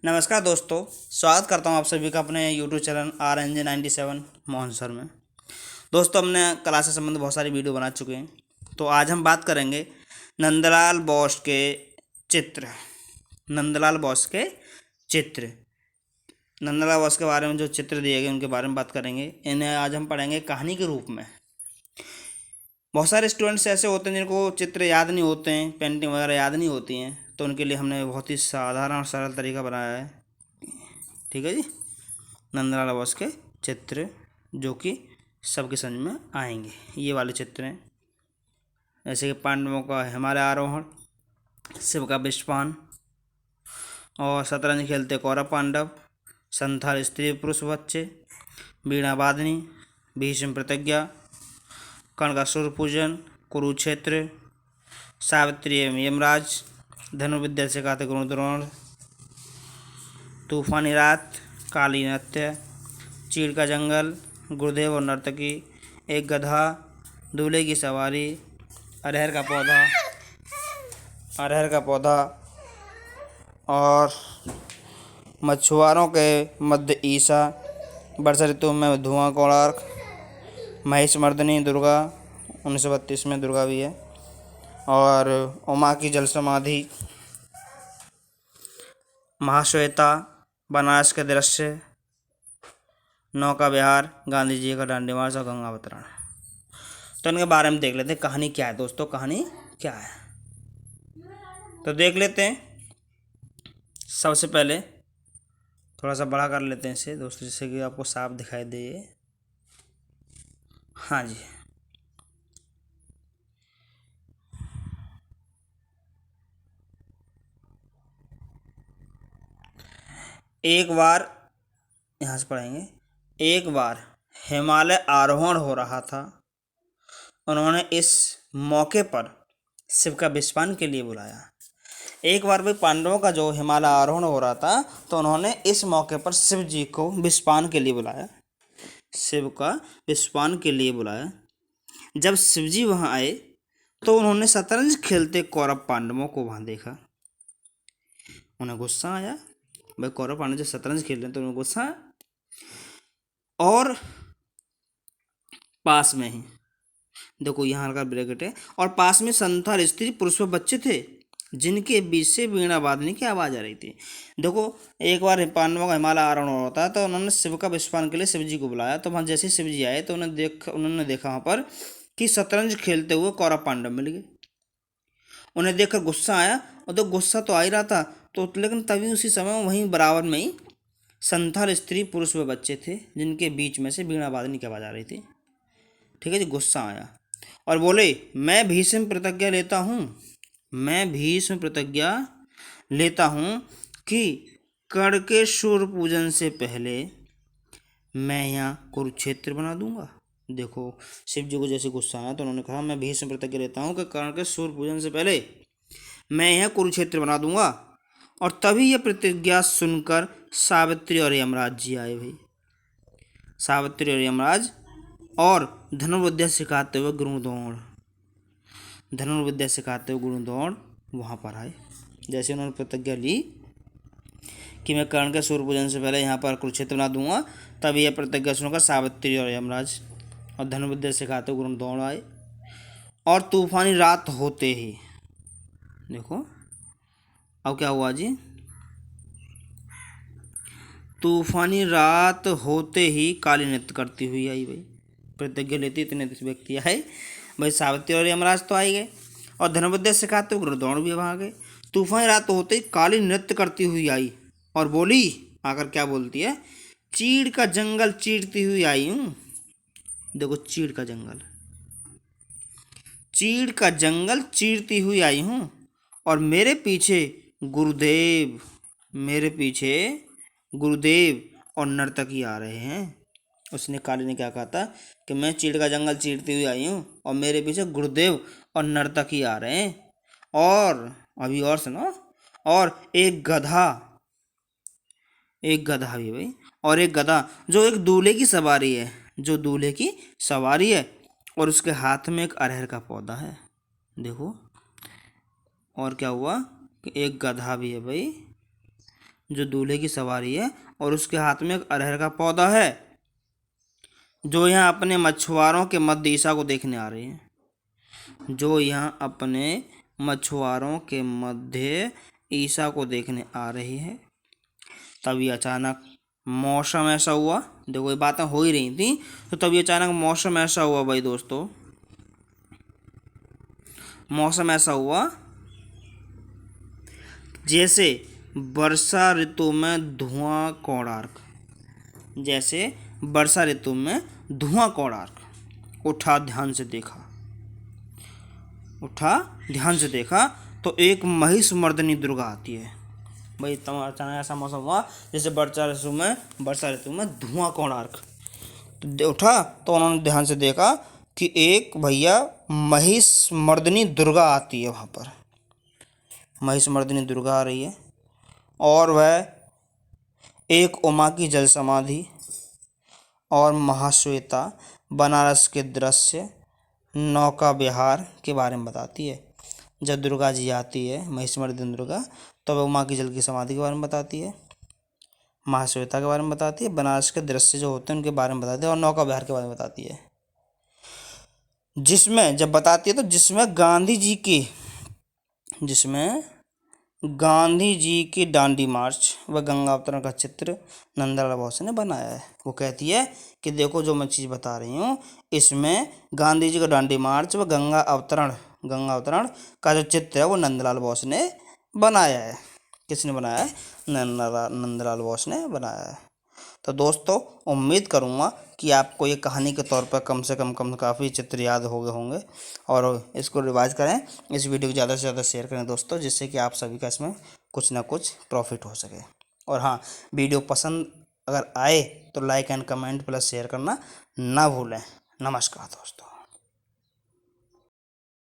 नमस्कार दोस्तों, स्वागत करता हूं आप सभी का अपने YouTube channel RNJ97 Mohan sir में। दोस्तों, हमने कला से संबंधित बहुत सारी वीडियो बना चुके हैं। तो आज हम बात करेंगे नंदलाल बोस के चित्र। नंदलाल बोस के चित्र नंदलाल बोस के बारे में जो चित्र दिए गए उनके बारे में बात करेंगे। इन्हें आज हम पढ़ेंगे कहानी के रूप में। बहुत सारे स्टूडेंट्स ऐसे होते हैं जिनको चित्र याद नहीं होते हैं, पेंटिंग वगैरह याद नहीं होती हैं, तो उनके लिए हमने बहुत ही साधारण और सरल तरीका बनाया है। ठीक है जी, नंदलाल बोस के चित्र जो कि सबके समझ में आएंगे। ये वाले चित्र हैं, जैसे कि पांडवों का हिमालय आरोहण, शिव का विषपान, और शतरंज खेलते कौरव पांडव, संथाल स्त्री पुरुष बच्चे, वीणा वादनी, भीष्म प्रतिज्ञा, कर्ण का सूर्य पूजन, कुरुक्षेत्र, सावित्री एवं यमराज, धनुर्विद्या सिखाते गुरु द्रोण, तूफानी रात, काली नृत्य, चीड़ का जंगल, गुरुदेव और नर्तकी, एक गधा, दूल्हे की सवारी, अरहर का पौधा और मछुआरों के मध्य ईसा, वर्षा ऋतु में धुआं कोणार्क, महिषमर्दिनी दुर्गा, 1932 में दुर्गा भी है, और उमा की जल समाधि, महाश्वेता, बनारस के दृश्य, नौका विहार, गांधी जी का दांडी मार्च और गंगा अवतरण। तो इनके बारे में देख लेते हैं कहानी क्या है। दोस्तों, कहानी क्या है तो देख लेते हैं। सबसे पहले थोड़ा सा बड़ा कर लेते हैं इसे दोस्तों, जिससे कि आपको साफ दिखाई दे। हाँ जी, एक बार यहाँ से पढ़ेंगे। एक बार हिमालय आरोहण हो रहा था। उन्होंने इस मौके पर शिव का विषपान के लिए बुलाया। एक बार भी पांडवों का जो हिमालय आरोहण हो रहा था, तो उन्होंने इस मौके पर शिव जी को विषपान के लिए बुलाया। शिव का विषपान के लिए बुलाया। जब शिव जी वहाँ आए तो उन्होंने शतरंज खेलते कौरव पांडवों को वहाँ देखा। उन्हें गुस्सा आया। भाई, कौरव पांडव जब शतरंज खेल रहे हैं तो उन्हें गुस्सा आया। और पास में ही देखो, यहाँ का ब्रैकेट है, और पास में संथाल स्त्री पुरुष व बच्चे थे जिनके बीच से वीणा वादनी की आवाज आ रही थी। देखो, एक बार पांडवों का हिमालय आरोहण होता है तो उन्होंने शिव का विषपान के लिए शिव जी को बुलाया। तो वहाँ जैसे शिव जी आए तो उन्होंने देखा वहाँ पर कि शतरंज खेलते हुए कौरव पांडव मिल गए। उन्हें देखकर गुस्सा आया, और तो गुस्सा तो आ ही रहा था, तो लेकिन तभी उसी समय वहीं बराबर में ही संथाल स्त्री पुरुष व बच्चे थे जिनके बीच में से वीणा वादनी की आवाज आ रही थी। ठीक है जी, गुस्सा आया और बोले, मैं भीष्म प्रतिज्ञा लेता हूँ कि कर्ण के सूर्य पूजन से पहले मैं यहाँ कुरुक्षेत्र बना दूंगा। देखो, शिव जी को जैसे गुस्सा आया तो उन्होंने कहा, मैं भीष्म प्रतिज्ञा लेता हूँ कि कर्ण के सूर्य पूजन से पहले मैं यहाँ कुरुक्षेत्र बना दूंगा। और तभी यह प्रतिज्ञा सुनकर सावित्री और यमराज जी आए। भाई, सावित्री और यमराज और धनुर्विद्या सिखाते हुए गुरुद्रोण वहाँ पर आए। जैसे उन्होंने प्रतिज्ञा ली कि मैं कर्ण के सूर्य पूजन से पहले यहाँ पर कुरुक्षेत्र बना दूंगा, तभी यह प्रतिज्ञा सुनकर सावित्री और यमराज और धनुर्विद्या सिखाते हुए गुरुद्रोण आए। और तूफानी रात होते ही, देखो अब क्या हुआ जी, तूफानी रात होते ही काली नृत्य करती हुई आई। भाई, प्रतिज्ञा लेती इतने व्यक्ति आए। भाई, सावित्री और यमराज तो आई गए और धनुर्विद्या सिखाते हुए गुरुद्रोण भी वहाँ गए। तूफानी रात होते ही काली नृत्य करती हुई आई और बोली, आकर क्या बोलती है, चीड़ का जंगल चीरती हुई आई हूँ। देखो, चीड़ का जंगल चीरती हुई आई हूँ, और मेरे पीछे गुरुदेव और नर्तकी आ रहे हैं। उसने, काली ने क्या कहा था कि मैं चीड़ का जंगल चीरती हुई आई हूँ और मेरे पीछे गुरुदेव और नर्तकी आ रहे हैं। और अभी और सुनो, और एक गधा भी भाई, और एक गधा जो दूल्हे की सवारी है, और उसके हाथ में एक अरहर का पौधा है। देखो, और क्या हुआ कि एक गधा भी है भाई, जो दूल्हे की सवारी है, और उसके हाथ में एक अरहर का पौधा है, जो यहाँ अपने मछुआरों के मध्य ईसा को देखने आ रही है। जो यहाँ अपने मछुआरों के मध्य ईसा को देखने आ रही है। तभी अचानक मौसम ऐसा हुआ, देखो ये बातें हो ही रही थी, तो तभी अचानक मौसम ऐसा हुआ भाई दोस्तों, मौसम ऐसा हुआ जैसे वर्षा ऋतु में धुआं कोणार्क, जैसे वर्षा ऋतु में धुआं कोणार्क। उठा ध्यान से देखा, उठा ध्यान से देखा तो एक महिष मर्दनी दुर्गा आती है। भाई अचानक ऐसा मौसम हुआ जैसे वर्षा ऋतु में धुआं कोणार्क। तो उठा तो उन्होंने ध्यान से देखा कि एक भैया महिष मर्दनी दुर्गा आती है। वहाँ पर महिष मर्दनी दुर्गा आ रही है, और वह एक उमा की जल समाधि और महाश्वेता बनारस के दृश्य नौका विहार के बारे में बताती है। जब दुर्गा जी आती है महिषमर्दिनी दुर्गा, तो वह उमा की जल की समाधि के बारे में बताती है, महाश्वेता के बारे में बताती है, बनारस के दृश्य जो होते हैं उनके बारे में बताती है, और नौका विहार के बारे में बताती है। जिसमें जब बताती है तो गांधी जी की डांडी मार्च व गंगा अवतरण का चित्र नंदलाल बोस ने बनाया है। वो कहती है कि देखो जो मैं चीज़ बता रही हूँ, इसमें गांधी जी का डांडी मार्च व गंगा अवतरण का जो चित्र है वो नंदलाल बोस ने बनाया है। किसने बनाया है? नंदलाल बोस ने बनाया है। तो दोस्तों उम्मीद करूँगा कि आपको ये कहानी के तौर पर कम से कम काफ़ी चित्र याद हो गए होंगे, और इसको रिवाइज करें। इस वीडियो को ज़्यादा से ज़्यादा शेयर करें दोस्तों, जिससे कि आप सभी का इसमें कुछ ना कुछ प्रॉफिट हो सके। और हाँ, वीडियो पसंद अगर आए तो like and comment plus share करना ना भूलें। नमस्कार दोस्तों।